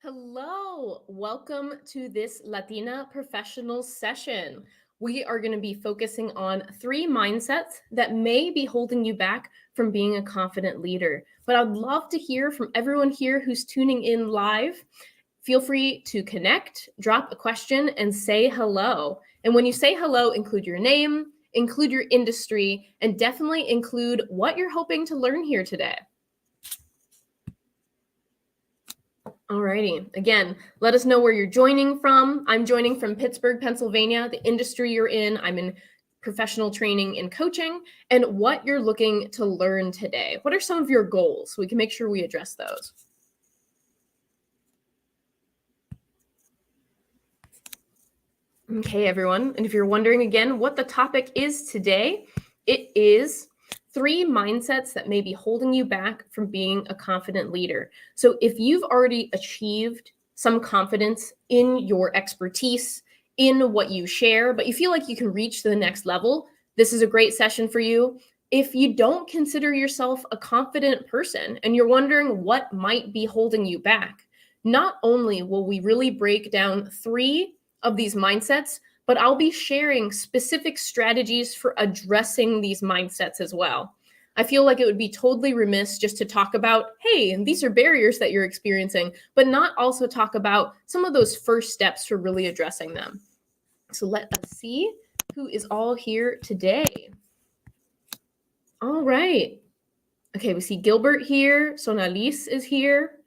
Hello, welcome to this Latina professional session. We are going to be focusing on three mindsets that may be holding you back from being a confident leader. But I'd love to hear from everyone here who's tuning in live. Feel free to connect, drop a question, and say hello. And when you say hello, include your name, include your industry, and definitely include what you're hoping to learn here today. Alrighty. Again, let us know where you're joining from. I'm joining from Pittsburgh, Pennsylvania, the industry you're in. I'm in professional training and coaching, and what you're looking to learn today. What are some of your goals? So we can make sure we address those. Okay, everyone. And if you're wondering again what the topic is today, it is three mindsets that may be holding you back from being a confident leader. So if you've already achieved some confidence in your expertise, in what you share, but you feel like you can reach the next level, this is a great session for you. If you don't consider yourself a confident person and you're wondering what might be holding you back, not only will we really break down three of these mindsets, but I'll be sharing specific strategies for addressing these mindsets as well. I feel like it would be totally remiss just to talk about, hey, these are barriers that you're experiencing, but not also talk about some of those first steps for really addressing them. So let us see who is all here today. All right. Okay, we see Gilbert here. Sonalis is here.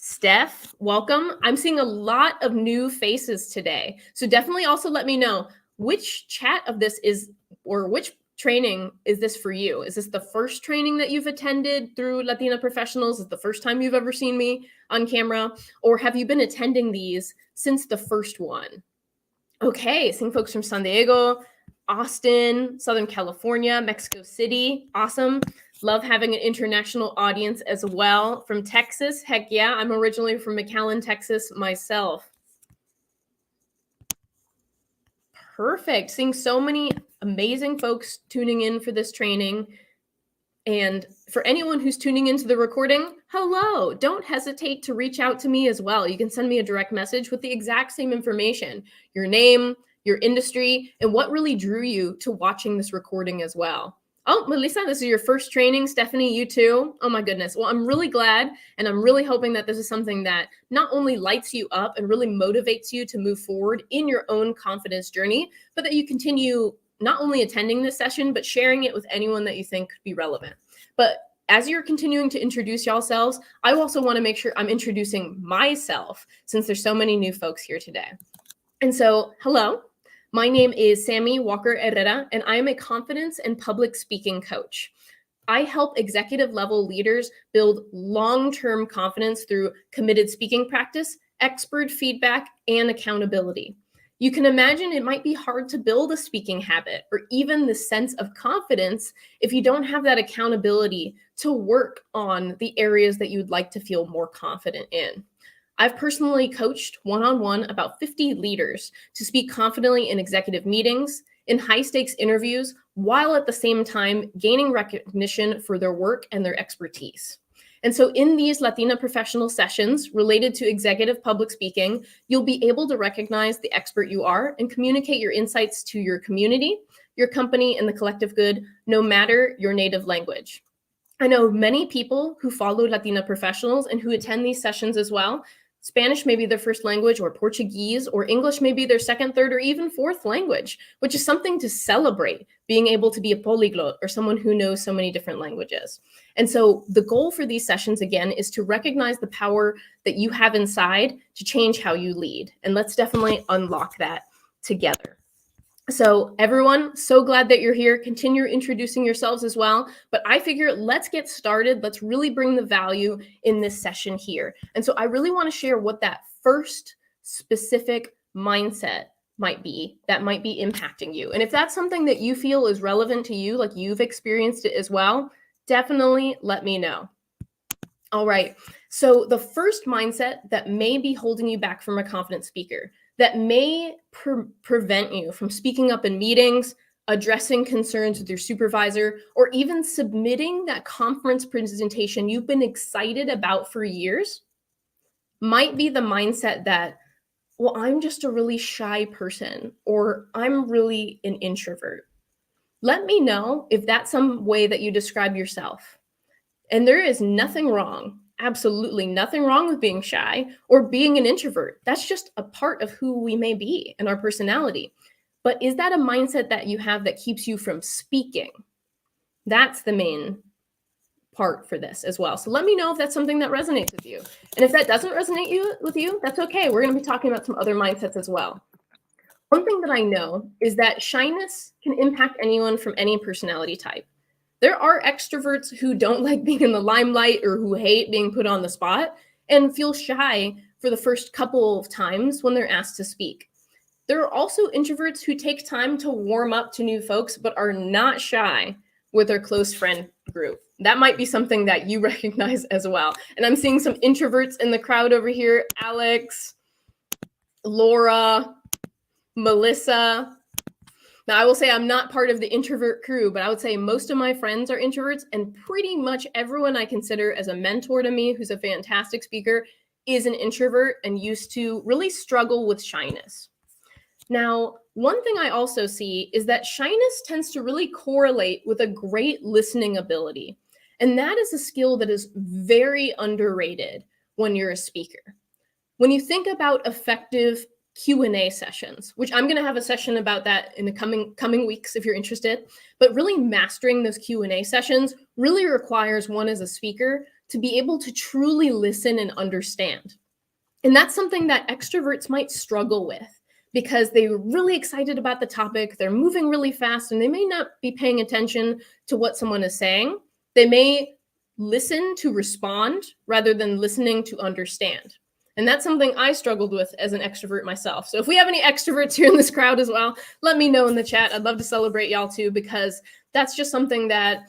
Steph, welcome. I'm seeing a lot of new faces today. So definitely also let me know which chat of this is, or which training is this for you? Is this the first training that you've attended through Latina Professionals? Is it the first time you've ever seen me on camera? Or have you been attending these since the first one? Okay, seeing folks from San Diego, Austin, Southern California, Mexico City. Awesome. Love having an international audience as well. From Texas, heck yeah. I'm originally from McAllen, Texas myself. Perfect. Seeing so many amazing folks tuning in for this training. And for anyone who's tuning into the recording, hello. Don't hesitate to reach out to me as well. You can send me a direct message with the exact same information, your name, your industry, and what really drew you to watching this recording as well. Oh, Melissa, this is your first training. Stephanie, you too. Oh my goodness. Well, I'm really glad, and I'm really hoping that this is something that not only lights you up and really motivates you to move forward in your own confidence journey, but that you continue not only attending this session, but sharing it with anyone that you think could be relevant. But as you're continuing to introduce yourselves, I also want to make sure I'm introducing myself since there's so many new folks here today. And so, hello. My name is Sammy Walker Herrera, and I am a confidence and public speaking coach. I help executive level leaders build long-term confidence through committed speaking practice, expert feedback, and accountability. You can imagine it might be hard to build a speaking habit or even the sense of confidence if you don't have that accountability to work on the areas that you'd like to feel more confident in. I've personally coached one-on-one about 50 leaders to speak confidently in executive meetings, in high-stakes interviews, while at the same time gaining recognition for their work and their expertise. And so in these Latina professional sessions related to executive public speaking, you'll be able to recognize the expert you are and communicate your insights to your community, your company, and the collective good, no matter your native language. I know many people who follow Latina professionals and who attend these sessions as well. Spanish may be their first language, or Portuguese, or English may be their second, third, or even fourth language, which is something to celebrate, being able to be a polyglot or someone who knows so many different languages. And so the goal for these sessions, again, is to recognize the power that you have inside to change how you lead. And let's definitely unlock that together. So everyone, so glad that you're here. Continue introducing yourselves as well. But I figure let's get started. Let's really bring the value in this session here. And so I really want to share what that first specific mindset might be that might be impacting you. And if that's something that you feel is relevant to you, like you've experienced it as well, definitely let me know. All right. So the first mindset that may be holding you back from a confident speaker, that may prevent you from speaking up in meetings, addressing concerns with your supervisor, or even submitting that conference presentation you've been excited about for years, might be the mindset that, well, I'm just a really shy person, or I'm really an introvert. Let me know if that's some way that you describe yourself. And there is nothing wrong, absolutely nothing wrong with being shy or being an introvert. That's just a part of who we may be and our personality. But is that a mindset that you have that keeps you from speaking? That's the main part for this as well. So let me know if that's something that resonates with you. And if that doesn't resonate with you, that's okay. We're going to be talking about some other mindsets as well. One thing that I know is that shyness can impact anyone from any personality type. There are extroverts who don't like being in the limelight or who hate being put on the spot and feel shy for the first couple of times when they're asked to speak. There are also introverts who take time to warm up to new folks but are not shy with their close friend group. That might be something that you recognize as well. And I'm seeing some introverts in the crowd over here. Alex, Laura, Melissa. Now, I will say I'm not part of the introvert crew, but I would say most of my friends are introverts, and pretty much everyone I consider as a mentor to me who's a fantastic speaker is an introvert and used to really struggle with shyness. Now, one thing I also see is that shyness tends to really correlate with a great listening ability. And that is a skill that is very underrated when you're a speaker. When you think about effective Q&A sessions, which I'm going to have a session about that in the coming weeks if you're interested, but really mastering those Q&A sessions really requires one as a speaker to be able to truly listen and understand. And that's something that extroverts might struggle with because they're really excited about the topic, they're moving really fast, and they may not be paying attention to what someone is saying. They may listen to respond rather than listening to understand. And that's something I struggled with as an extrovert myself. So if we have any extroverts here in this crowd as well, let me know in the chat. I'd love to celebrate y'all too, because that's just something that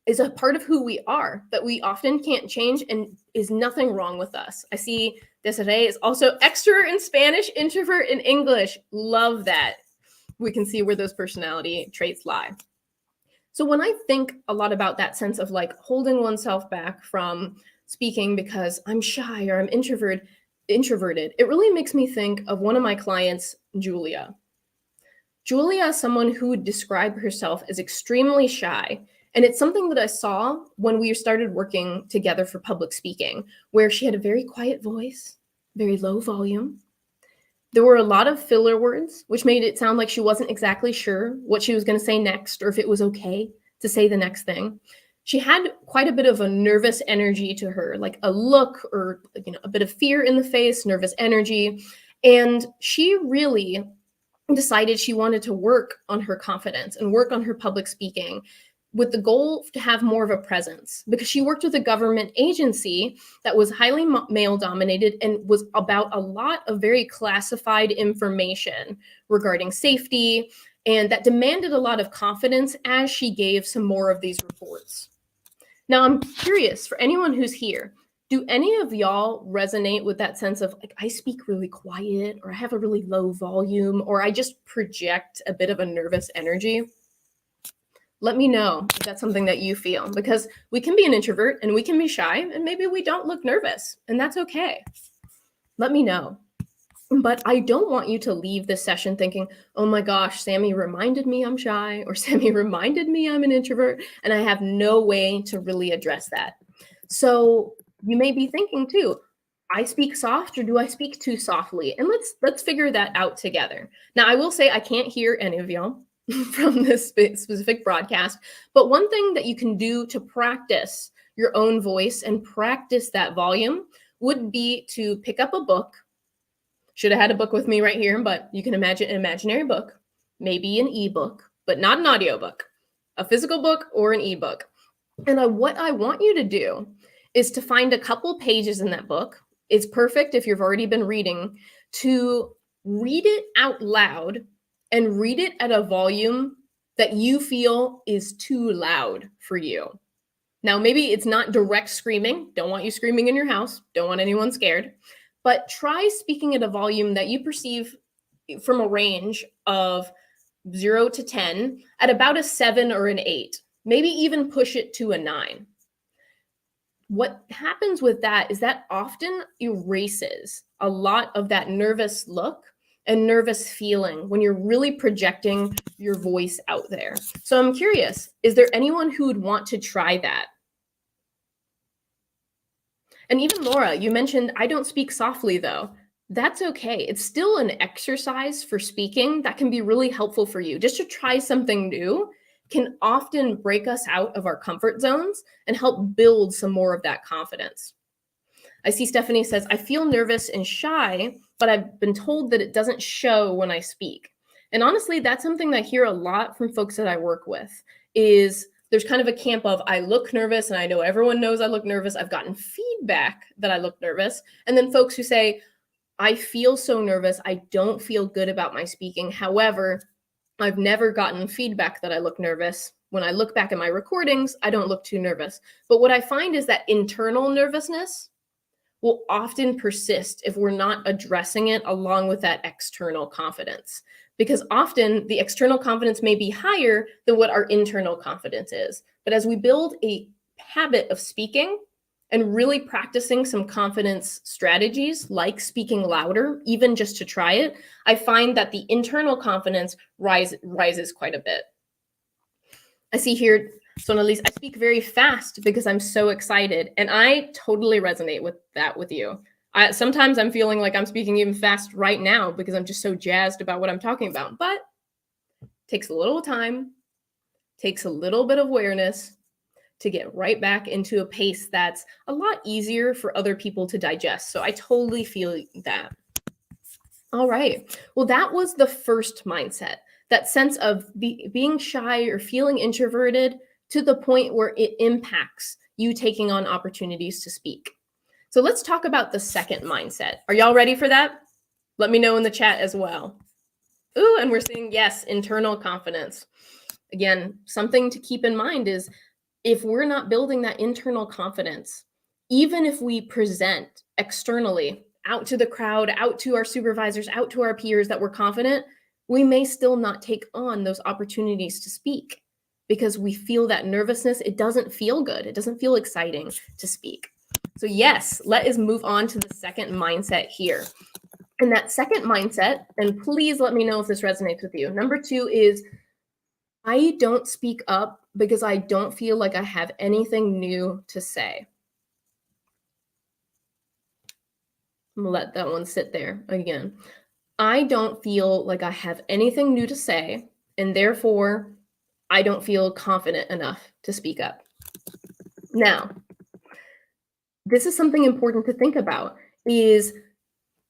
is a part of who we are that we often can't change and is nothing wrong with us. I see Desiree is also extrovert in Spanish, introvert in English. Love that. We can see where those personality traits lie. So when I think a lot about that sense of like holding oneself back from speaking because I'm shy or I'm introverted, it really makes me think of one of my clients, Julia. Julia is someone who would describe herself as extremely shy. And it's something that I saw when we started working together for public speaking, where she had a very quiet voice, very low volume. There were a lot of filler words, which made it sound like she wasn't exactly sure what she was going to say next or if it was okay to say the next thing. She had quite a bit of a nervous energy to her, like a look or a bit of fear in the face, nervous energy. And she really decided she wanted to work on her confidence and work on her public speaking with the goal to have more of a presence, because she worked with a government agency that was highly male dominated and was about a lot of very classified information regarding safety, and that demanded a lot of confidence as she gave some more of these reports. Now, I'm curious for anyone who's here, do any of y'all resonate with that sense of like, I speak really quiet, or I have a really low volume, or I just project a bit of a nervous energy? Let me know if that's something that you feel, because we can be an introvert and we can be shy and maybe we don't look nervous, and that's okay. Let me know. But I don't want you to leave this session thinking, oh my gosh, Sammy reminded me I'm shy, or Sammy reminded me I'm an introvert, and I have no way to really address that. So you may be thinking too, I speak soft or do I speak too softly? And let's figure that out together. Now, I will say I can't hear any of y'all from this specific broadcast, but one thing that you can do to practice your own voice and practice that volume would be to pick up a book. Should have had a book with me right here, but you can imagine an imaginary book, maybe an ebook, but not an audiobook, a physical book or an ebook. And what I want you to do is to find a couple pages in that book. It's perfect if you've already been reading, to read it out loud and read it at a volume that you feel is too loud for you. Now, maybe it's not direct screaming. Don't want you screaming in your house. Don't want anyone scared. But try speaking at a volume that you perceive from a range of 0 to 10 at about a 7 or an 8. Maybe even push it to a 9. what happens with that is that often erases a lot of that nervous look and nervous feeling when you're really projecting your voice out there. So I'm curious, is there anyone who would want to try that? And even Laura, you mentioned, I don't speak softly though. That's okay. It's still an exercise for speaking that can be really helpful for you. Just to try something new can often break us out of our comfort zones and help build some more of that confidence. I see Stephanie says, I feel nervous and shy, but I've been told that it doesn't show when I speak. And honestly, that's something that I hear a lot from folks that I work with is there's kind of a camp of I look nervous and I know everyone knows I look nervous. I've gotten feedback that I look nervous. And then folks who say, I feel so nervous. I don't feel good about my speaking. However, I've never gotten feedback that I look nervous. When I look back at my recordings, I don't look too nervous. But what I find is that internal nervousness will often persist if we're not addressing it along with that external confidence. Because often the external confidence may be higher than what our internal confidence is. But as we build a habit of speaking and really practicing some confidence strategies like speaking louder, even just to try it, I find that the internal confidence rises quite a bit. I see here, Sonalise, I speak very fast because I'm so excited. And I totally resonate with that with you. Sometimes I'm feeling like I'm speaking even fast right now because I'm just so jazzed about what I'm talking about. But it takes a little time, takes a little bit of awareness to get right back into a pace that's a lot easier for other people to digest. So I totally feel that. All right. Well, that was the first mindset, that sense of being shy or feeling introverted to the point where it impacts you taking on opportunities to speak. So let's talk about the second mindset. Are y'all ready for that? Let me know in the chat as well. Ooh, and we're seeing, yes, internal confidence. Again, something to keep in mind is if we're not building that internal confidence, even if we present externally out to the crowd, out to our supervisors, out to our peers that we're confident, we may still not take on those opportunities to speak because we feel that nervousness. It doesn't feel good. It doesn't feel exciting to speak. So yes, let us move on to the second mindset here. And that second mindset, and please let me know if this resonates with you. Number 2 is I don't speak up because I don't feel like I have anything new to say. I'm gonna let that one sit there again. I don't feel like I have anything new to say, and therefore I don't feel confident enough to speak up. Now, this is something important to think about is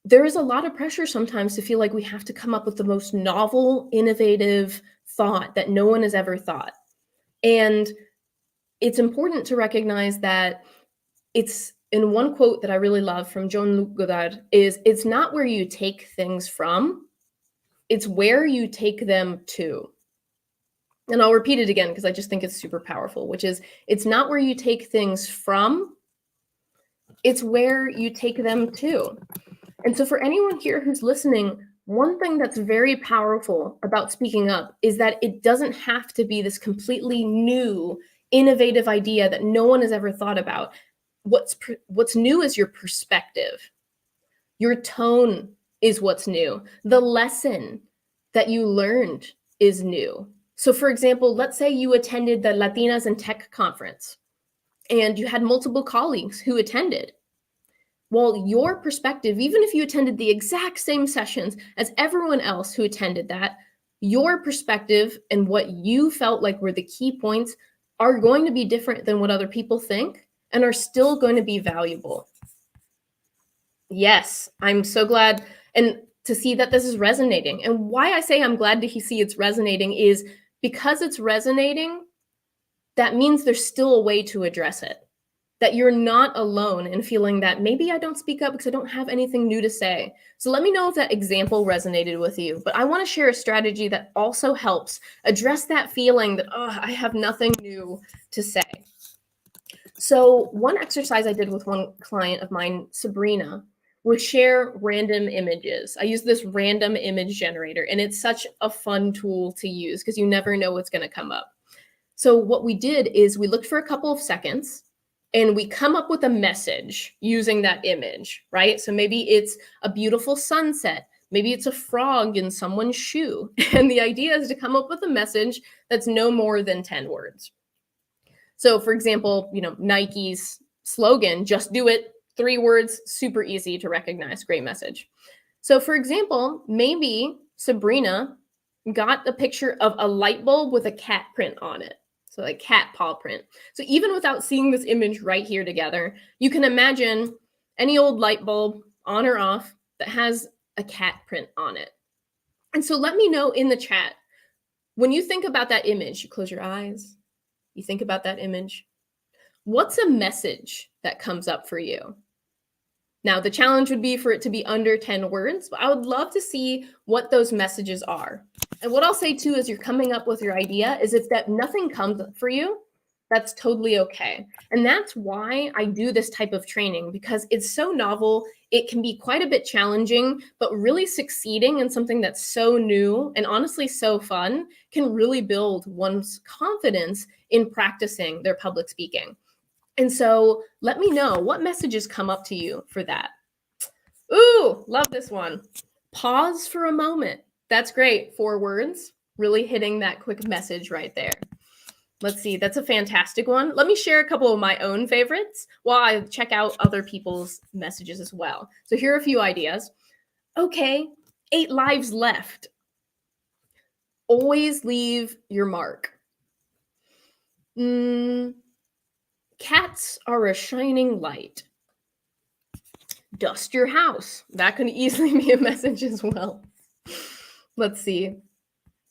there is a lot of pressure sometimes to feel like we have to come up with the most novel, innovative thought that no one has ever thought. And it's important to recognize that it's in one quote that I really love from Jean-Luc Godard is it's not where you take things from, it's where you take them to. And I'll repeat it again because I just think it's super powerful, which is it's not where you take things from, it's where you take them to. And so for anyone here who's listening, one thing that's very powerful about speaking up is that it doesn't have to be this completely new, innovative idea that no one has ever thought about. What's new is your perspective. Your tone is what's new. The lesson that you learned is new. So for example, let's say you attended the Latinas in Tech conference and you had multiple colleagues who attended. Well, your perspective, even if you attended the exact same sessions as everyone else who attended that, your perspective and what you felt like were the key points are going to be different than what other people think and are still going to be valuable. Yes, I'm so glad and to see that this is resonating. And why I say I'm glad to see it's resonating is because it's resonating, that means there's still a way to address it. That you're not alone in feeling that maybe I don't speak up because I don't have anything new to say. So let me know if that example resonated with you. But I want to share a strategy that also helps address that feeling that, oh, I have nothing new to say. So one exercise I did with one client of mine, Sabrina, was share random images. I use this random image generator, and it's such a fun tool to use because you never know what's going to come up. So what we did is we looked for a couple of seconds, and we come up with a message using that image, right? So maybe it's a beautiful sunset. Maybe it's a frog in someone's shoe. And the idea is to come up with a message that's no more than 10 words. So for example, Nike's slogan, just do it, 3 words, super easy to recognize, great message. So for example, maybe Sabrina got a picture of a light bulb with a cat print on it. So like cat paw print. So even without seeing this image right here together, you can imagine any old light bulb on or off that has a cat print on it. And so let me know in the chat, when you think about that image, you close your eyes, you think about that image, what's a message that comes up for you? Now, the challenge would be for it to be under 10 words, but I would love to see what those messages are. And what I'll say too, as you're coming up with your idea, is if that nothing comes up for you, that's totally okay. And that's why I do this type of training, because it's so novel. It can be quite a bit challenging, but really succeeding in something that's so new and honestly so fun can really build one's confidence in practicing their public speaking. And so let me know what messages come up to you for that. Ooh, love this one. Pause for a moment. That's great. 4 words, really hitting that quick message right there. Let's see, that's a fantastic one. Let me share a couple of my own favorites while I check out other people's messages as well. So here are a few ideas. Okay, 8 lives left. Always leave your mark. Cats are a shining light. Dust your house. That could easily be a message as well. Let's see.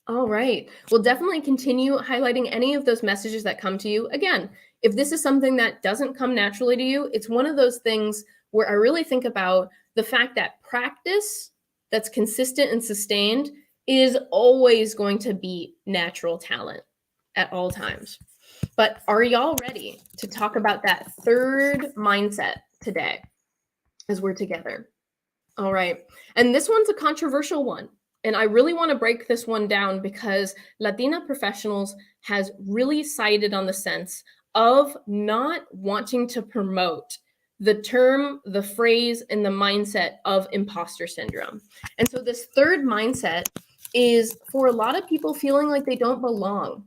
All right. We'll definitely continue highlighting any of those messages that come to you. Again, if this is something that doesn't come naturally to you, it's one of those things where I really think about the fact that practice that's consistent and sustained is always going to be natural talent at all times. But are y'all ready to talk about that third mindset today as we're together? All right. And this one's a controversial one. And I really want to break this one down because Latina Professionals has really sided on the sense of not wanting to promote the term, the phrase, and the mindset of imposter syndrome. And so this third mindset is for a lot of people feeling like they don't belong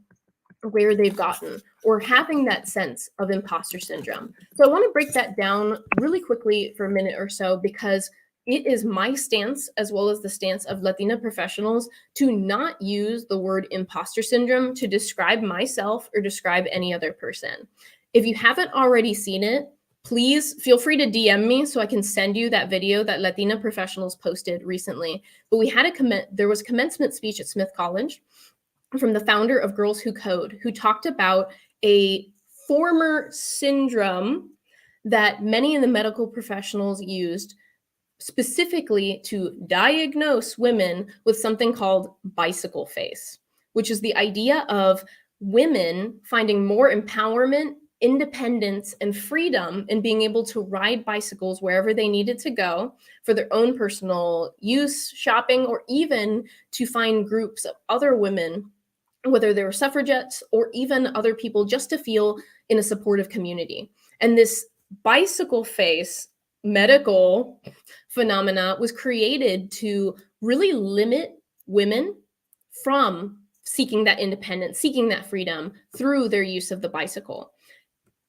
where they've gotten or having that sense of imposter syndrome. So I want to break that down really quickly for a minute or so, because it is my stance, as well as the stance of Latina Professionals, to not use the word imposter syndrome to describe myself or describe any other person. If you haven't already seen it, please feel free to DM me so I can send you that video that Latina Professionals posted recently. But we had there was a commencement speech at Smith College from the founder of Girls Who Code, who talked about a former syndrome that many in the medical professionals used specifically to diagnose women with something called bicycle face, which is the idea of women finding more empowerment, independence, and freedom in being able to ride bicycles wherever they needed to go for their own personal use, shopping, or even to find groups of other women, whether they were suffragettes or even other people, just to feel in a supportive community. And this bicycle face medical phenomena was created to really limit women from seeking that independence, seeking that freedom through their use of the bicycle.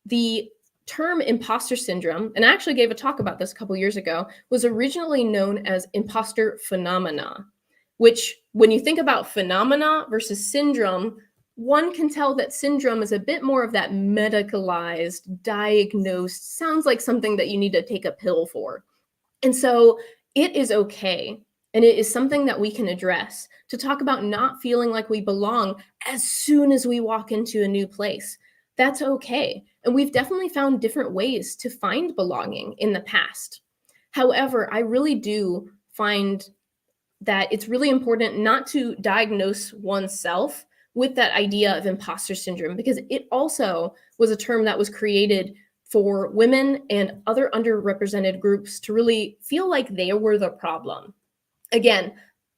The term imposter syndrome, and I actually gave a talk about this a couple years ago, was originally known as imposter phenomena, which when you think about phenomena versus syndrome, one can tell that syndrome is a bit more of that medicalized, diagnosed, sounds like something that you need to take a pill for. And so it is okay. And it is something that we can address to talk about not feeling like we belong as soon as we walk into a new place. That's okay. And we've definitely found different ways to find belonging in the past. However, I really do find that it's really important not to diagnose oneself with that idea of imposter syndrome, because it also was a term that was created for women and other underrepresented groups to really feel like they were the problem. Again,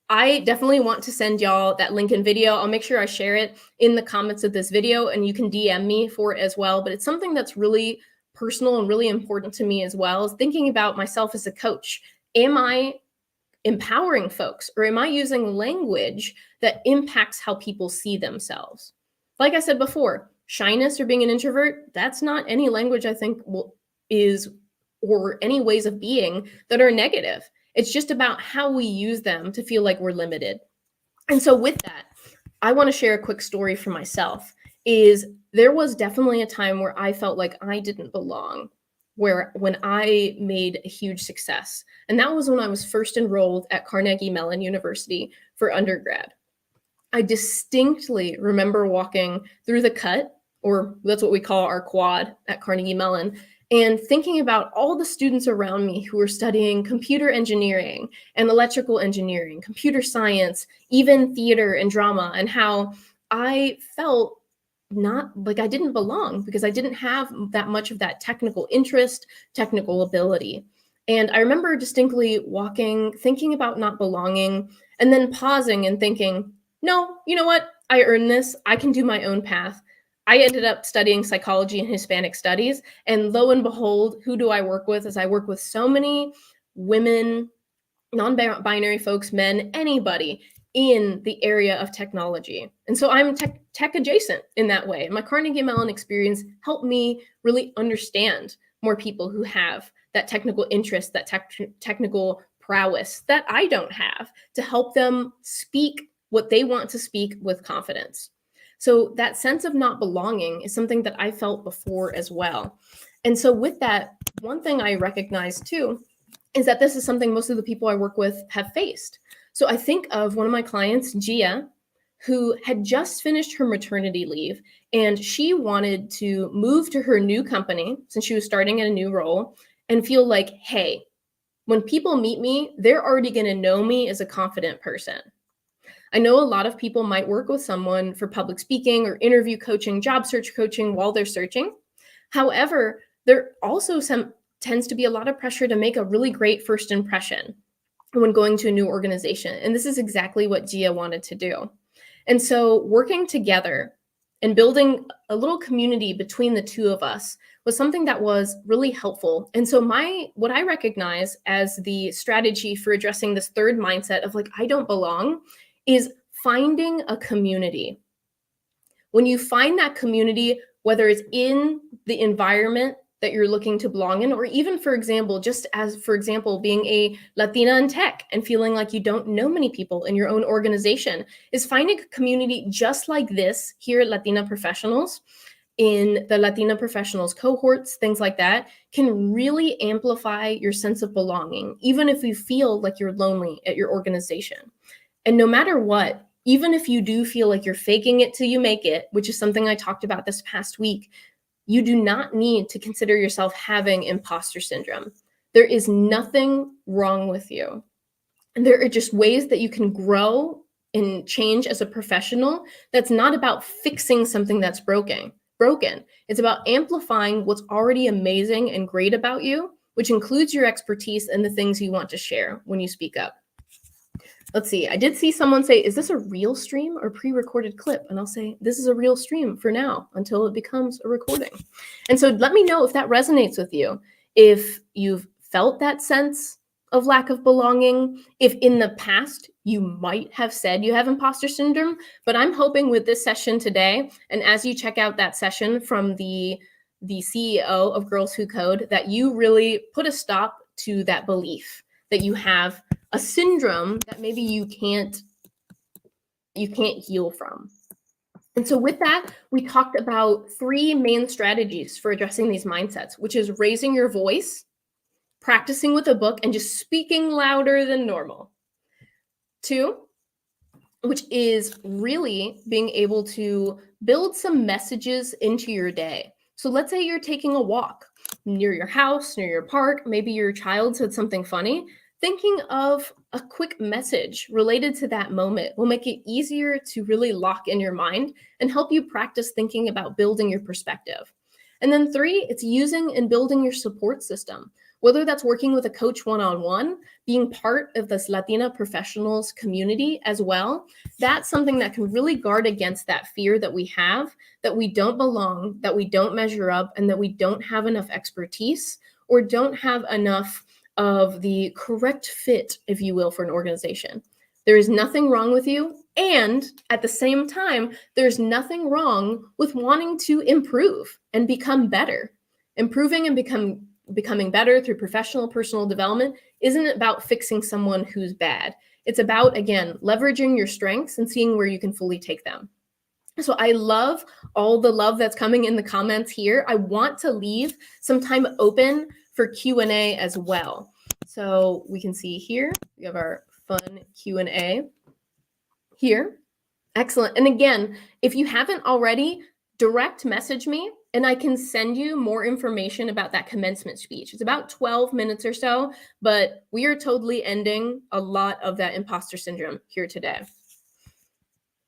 I definitely want to send y'all that link in video. I'll make sure I share it in the comments of this video, and you can DM me for it as well. But it's something that's really personal and really important to me as well is thinking about myself as a coach. Am I empowering folks, or am I using language that impacts how people see themselves? Like I said before, shyness or being an introvert, that's not any language I think is, or any ways of being that are negative. It's just about how we use them to feel like we're limited. And so with that, I want to share a quick story for myself. Is there was definitely a time where I felt like I didn't belong, when I made a huge success. And that was when I was first enrolled at Carnegie Mellon University for undergrad. I distinctly remember walking through the cut, or that's what we call our quad at Carnegie Mellon, and thinking about all the students around me who were studying computer engineering and electrical engineering, computer science, even theater and drama, and how I felt not like I didn't belong because I didn't have that much of that technical interest, technical ability. And I remember distinctly walking, thinking about not belonging, and then pausing and thinking, no, you know what? I earned this. I can do my own path. I ended up studying psychology and Hispanic studies. And lo and behold, who do I work with? As I work with so many women, non-binary folks, men, anybody in the area of technology. And so I'm tech adjacent in that way. My Carnegie Mellon experience helped me really understand more people who have that technical interest, that technical prowess that I don't have, to help them speak what they want to speak with confidence. So that sense of not belonging is something that I felt before as well. And so with that, one thing I recognize too is that this is something most of the people I work with have faced. So I think of one of my clients, Gia, who had just finished her maternity leave, and she wanted to move to her new company since she was starting in a new role and feel like, hey, when people meet me, they're already going to know me as a confident person. I know a lot of people might work with someone for public speaking or interview coaching, job search coaching while they're searching. However, there also tends to be a lot of pressure to make a really great first impression when going to a new organization. And this is exactly what Gia wanted to do. And so working together and building a little community between the two of us was something that was really helpful. And so what I recognize as the strategy for addressing this third mindset of like, I don't belong, is finding a community. When you find that community, whether it's in the environment that you're looking to belong in, or even, for example, just as, for example, being a Latina in tech and feeling like you don't know many people in your own organization, is finding a community just like this here at Latina Professionals, in the Latina Professionals cohorts, things like that, can really amplify your sense of belonging, even if you feel like you're lonely at your organization. And no matter what, even if you do feel like you're faking it till you make it, which is something I talked about this past week, you do not need to consider yourself having imposter syndrome. There is nothing wrong with you. And there are just ways that you can grow and change as a professional. That's not about fixing something that's broken. It's about amplifying what's already amazing and great about you, which includes your expertise and the things you want to share when you speak up. Let's see. I did see someone say, is this a real stream or pre-recorded clip? And I'll say, this is a real stream for now until it becomes a recording. And so let me know if that resonates with you. If you've felt that sense of lack of belonging, if in the past you might have said you have imposter syndrome, but I'm hoping with this session today, and as you check out that session from the CEO of Girls Who Code, that you really put a stop to that belief that you have a syndrome that maybe you can't heal from. And so with that, we talked about 3 main strategies for addressing these mindsets, which is raising your voice, practicing with a book, and just speaking louder than normal. 2, which is really being able to build some messages into your day. So let's say you're taking a walk near your house, near your park, maybe your child said something funny. Thinking of a quick message related to that moment will make it easier to really lock in your mind and help you practice thinking about building your perspective. And then 3, it's using and building your support system. Whether that's working with a coach one-on-one, being part of this Latina professionals community as well, that's something that can really guard against that fear that we have, that we don't belong, that we don't measure up, and that we don't have enough expertise or don't have enough of the correct fit, if you will, for an organization. There is nothing wrong with you. And at the same time, there's nothing wrong with wanting to improve and become better. Improving and becoming better through professional personal development isn't about fixing someone who's bad. It's about, again, leveraging your strengths and seeing where you can fully take them. So I love all the love that's coming in the comments here. I want to leave some time open for Q&A as well. So we can see here, we have our fun Q&A here. Excellent. And again, if you haven't already, direct message me and I can send you more information about that commencement speech. It's about 12 minutes or so, but we are totally ending a lot of that imposter syndrome here today.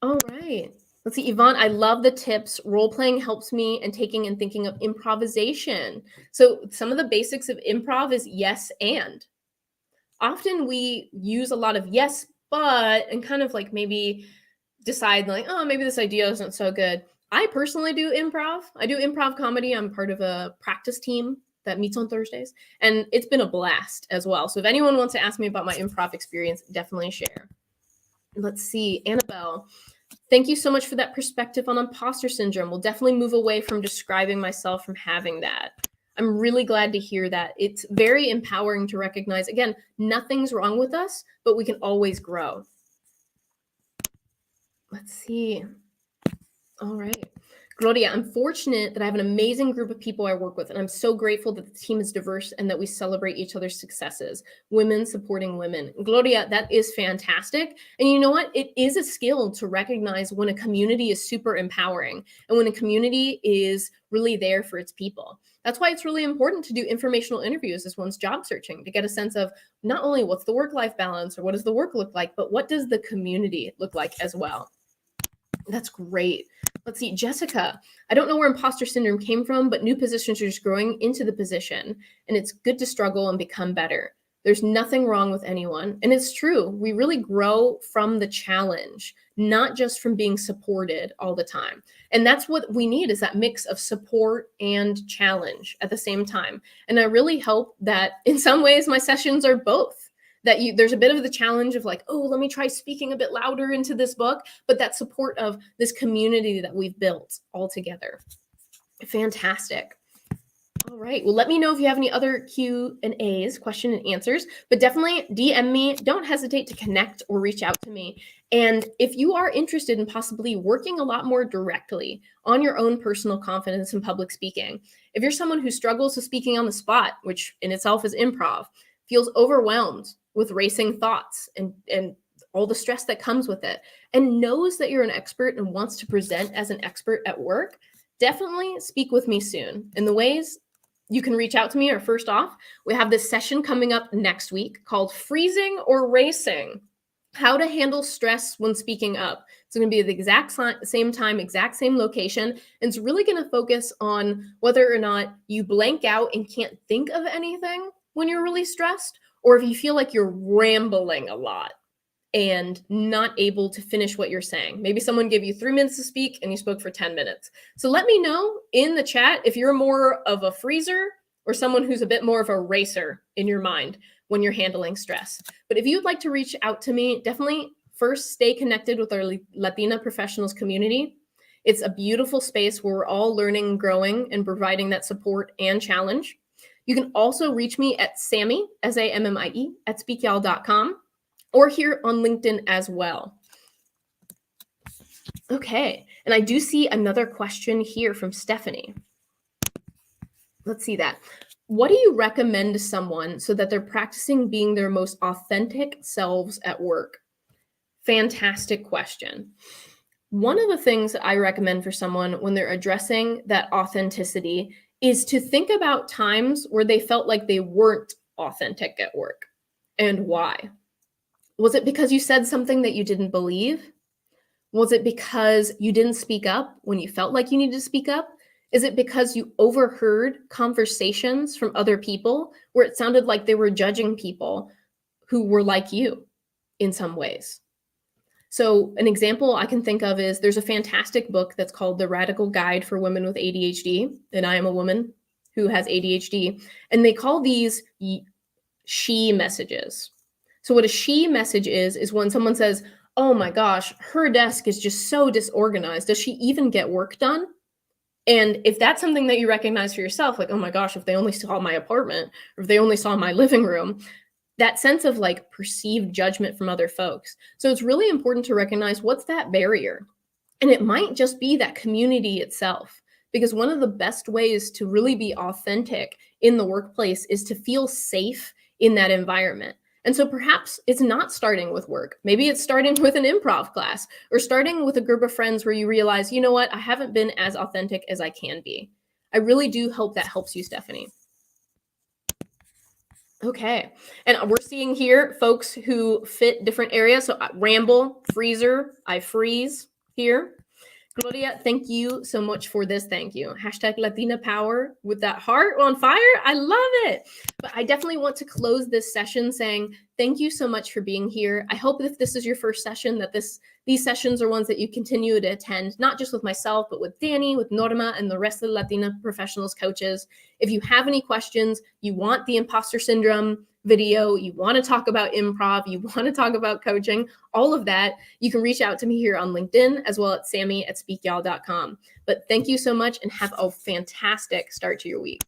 All right. Let's see, Yvonne, I love the tips. Role-playing helps me and taking and thinking of improvisation. So some of the basics of improv is yes and. Often we use a lot of yes, but, and kind of like maybe decide like, oh, maybe this idea isn't so good. I personally do improv. I do improv comedy. I'm part of a practice team that meets on Thursdays, and it's been a blast as well. So if anyone wants to ask me about my improv experience, definitely share. Let's see, Annabelle. Thank you so much for that perspective on imposter syndrome. We'll definitely move away from describing myself from having that. I'm really glad to hear that. It's very empowering to recognize, again, nothing's wrong with us, but we can always grow. Let's see. All right. Gloria, I'm fortunate that I have an amazing group of people I work with, and I'm so grateful that the team is diverse and that we celebrate each other's successes. Women supporting women. Gloria, that is fantastic. And you know what? It is a skill to recognize when a community is super empowering and when a community is really there for its people. That's why it's really important to do informational interviews as one's job searching, to get a sense of not only what's the work-life balance or what does the work look like, but what does the community look like as well. That's great. Let's see, Jessica, I don't know where imposter syndrome came from, but new positions are just growing into the position, and it's good to struggle and become better. There's nothing wrong with anyone. And it's true. We really grow from the challenge, not just from being supported all the time. And that's what we need, is that mix of support and challenge at the same time. And I really hope that in some ways my sessions are both. That there's a bit of the challenge of like, oh, let me try speaking a bit louder into this book, but that support of this community that we've built all together. Fantastic. All right. Well, let me know if you have any other Q&As, question and answers, but definitely DM me. Don't hesitate to connect or reach out to me. And if you are interested in possibly working a lot more directly on your own personal confidence in public speaking, if you're someone who struggles with speaking on the spot, which in itself is improv, feels overwhelmed with racing thoughts and all the stress that comes with it, and knows that you're an expert and wants to present as an expert at work, definitely speak with me soon. And the ways you can reach out to me are, first off, we have this session coming up next week called Freezing or Racing, How to Handle Stress When Speaking Up. It's going to be at the exact same time, exact same location. And it's really going to focus on whether or not you blank out and can't think of anything when you're really stressed, or if you feel like you're rambling a lot and not able to finish what you're saying. Maybe someone gave you 3 minutes to speak and you spoke for 10 minutes. So let me know in the chat if you're more of a freezer or someone who's a bit more of a racer in your mind when you're handling stress. But if you'd like to reach out to me, definitely first stay connected with our Latina professionals community. It's a beautiful space where we're all learning, growing, and providing that support and challenge. You can also reach me at Sammie, S-A-M-M-I-E, at speakyall.com, or here on LinkedIn as well. Okay, and I do see another question here from Stephanie. Let's see that. What do you recommend to someone so that they're practicing being their most authentic selves at work? Fantastic question. One of the things that I recommend for someone when they're addressing that authenticity is to think about times where they felt like they weren't authentic at work, and why. Was it because you said something that you didn't believe? Was it because you didn't speak up when you felt like you needed to speak up? Is it because you overheard conversations from other people where it sounded like they were judging people who were like you in some ways? So an example I can think of is there's a fantastic book that's called The Radical Guide for Women with ADHD, and I am a woman who has ADHD, and they call these she messages. So what a she message is when someone says, "Oh my gosh, her desk is just so disorganized. Does she even get work done?" And if that's something that you recognize for yourself, like, "Oh my gosh, if they only saw my apartment, or if they only saw my living room," that sense of like perceived judgment from other folks. So it's really important to recognize what's that barrier. And it might just be that community itself. Because one of the best ways to really be authentic in the workplace is to feel safe in that environment. And so perhaps it's not starting with work. Maybe it's starting with an improv class or starting with a group of friends where you realize, you know what, I haven't been as authentic as I can be. I really do hope that helps you, Stephanie. Okay. And we're seeing here folks who fit different areas. So ramble, freezer, I freeze here. Gloria, thank you so much for this. Thank you. Hashtag Latina Power with that heart on fire. I love it. But I definitely want to close this session saying thank you so much for being here. I hope if this is your first session that these sessions are ones that you continue to attend, not just with myself, but with Danny, with Norma, and the rest of the Latina professionals coaches. If you have any questions, you want the imposter syndrome video, you want to talk about improv, you want to talk about coaching, all of that, you can reach out to me here on LinkedIn as well at sammy@speakyall.com. But thank you so much and have a fantastic start to your week.